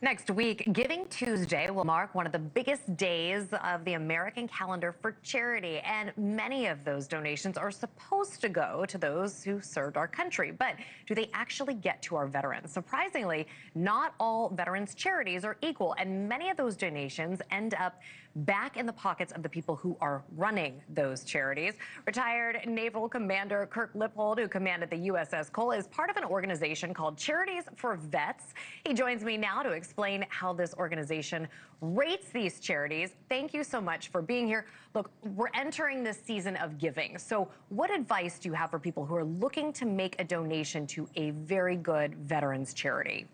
Next week, Giving Tuesday will mark one of the biggest days of the American calendar for charity, and many of those donations are supposed to go to those who served our country. But do they actually get to our veterans? Surprisingly, not all veterans' charities are equal, and many of those donations end up back in the pockets of the people who are running those charities. Retired Naval Commander Kirk Lippold, who commanded the USS Cole, is part of an organization called Charities for Vets. He joins me now to explain how this organization rates these charities. Thank you so much for being here. Look, we're entering this season of giving. So what advice do you have for people who are looking to make a donation to a very good veterans charity?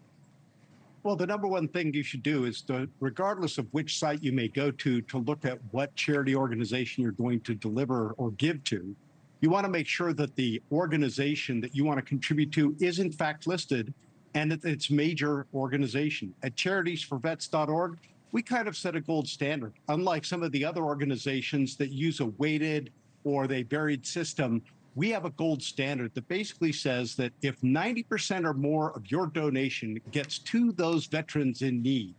Well, the number one thing you should do is to, regardless of which site you may go to look at what charity organization you're going to deliver or give to. You want to make sure that the organization that you want to contribute to is in fact listed and that it's major organization. At charitiesforvets.org, we kind of set a gold standard. Unlike some of the other organizations that use a weighted or they varied system, we have a gold standard that basically says that if 90% or more of your donation gets to those veterans in need,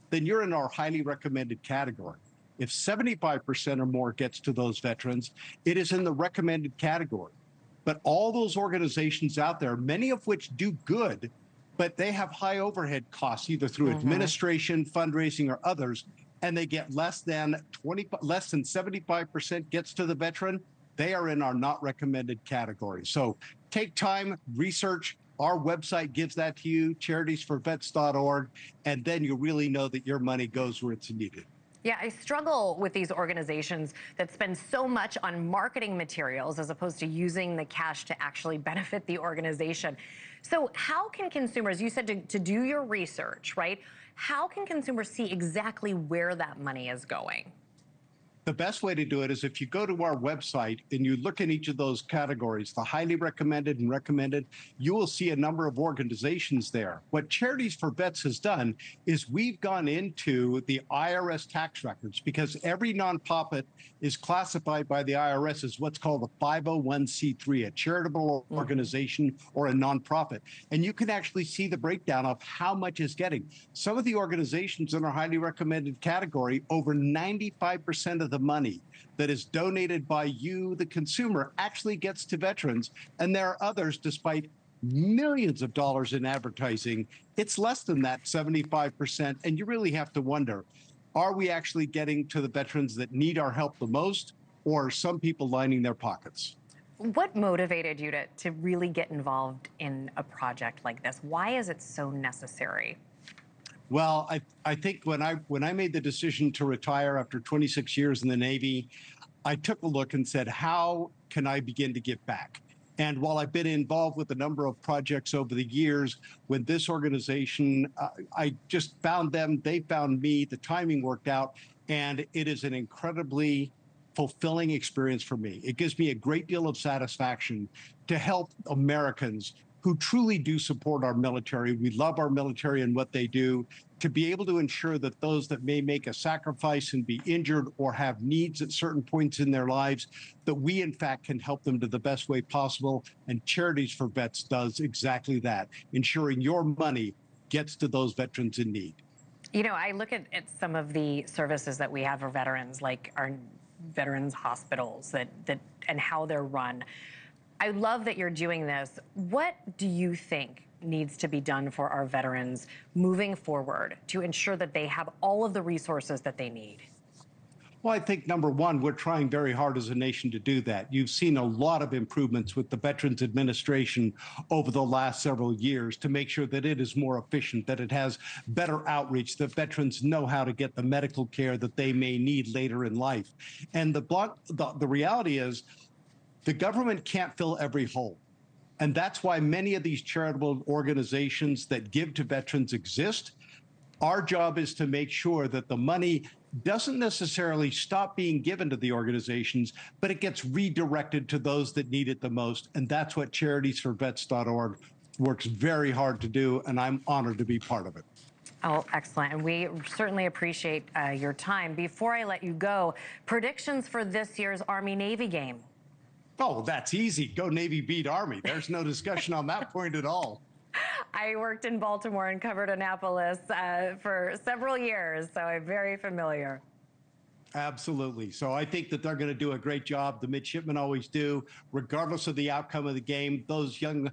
then you're in our highly recommended category. If 75% or more gets to those veterans, it is in the recommended category. But all those organizations out there, many of which do good, but they have high overhead costs, either through administration, fundraising, or others, and they get less than 75% gets to the veteran, they are in our not recommended category. So take time, research. Our website gives that to you, charitiesforvets.org, and then you really know that your money goes where it's needed. Yeah, I struggle with these organizations that spend so much on marketing materials as opposed to using the cash to actually benefit the organization. So how can consumers, you said to do your research, right? How can consumers see exactly where that money is going? The best way to do it is if you go to our website and you look in each of those categories, the highly recommended and recommended, you will see a number of organizations there. What Charities for Vets has done is we've gone into the IRS tax records because every nonprofit is classified by the IRS as what's called a 501c3, a charitable organization or a nonprofit. And you can actually see the breakdown of how much is getting. Some of the organizations in our highly recommended category, over 95% of the money that is donated by you, the consumer, actually gets to veterans. And there are others, despite millions of dollars in advertising, it's less than that, 75%. And you really have to wonder, are we actually getting to the veterans that need our help the most, or are some people lining their pockets? What motivated you to really get involved in a project like this? Why is it so necessary? Well, I think when I made the decision to retire after 26 years in the Navy, I took a look and said, how can I begin to give back? And while I've been involved with a number of projects over the years, when this organization, I just found them, they found me, the timing worked out, and it is an incredibly fulfilling experience for me. It gives me a great deal of satisfaction to help Americans who truly do support our military. We love our military and what they do, to be able to ensure that those that may make a sacrifice and be injured or have needs at certain points in their lives, that we in fact can help them to the best way possible. And Charities for Vets does exactly that, ensuring your money gets to those veterans in need. You know, I look at some of the services that we have for veterans, like our veterans hospitals and how they're run. I love that you're doing this. What do you think needs to be done for our veterans moving forward to ensure that they have all of the resources that they need? Well, I think number one, we're trying very hard as a nation to do that. You've seen a lot of improvements with the Veterans Administration over the last several years to make sure that it is more efficient, that it has better outreach, that veterans know how to get the medical care that they may need later in life. And the reality is, the government can't fill every hole. And that's why many of these charitable organizations that give to veterans exist. Our job is to make sure that the money doesn't necessarily stop being given to the organizations, but it gets redirected to those that need it the most. And that's what charitiesforvets.org works very hard to do, and I'm honored to be part of it. Oh, excellent. And we certainly appreciate your time. Before I let you go, predictions for this year's Army-Navy game. Oh, that's easy. Go Navy, beat Army. There's no discussion on that point at all. I worked in Baltimore and covered Annapolis for several years, so I'm very familiar. Absolutely. So I think that they're going to do a great job. The midshipmen always do, regardless of the outcome of the game. Those young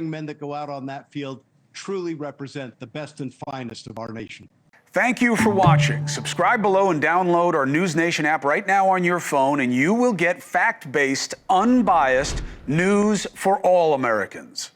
men that go out on that field truly represent the best and finest of our nation. Thank you for watching. Subscribe below and download our NewsNation app right now on your phone, and you will get fact-based, unbiased news for all Americans.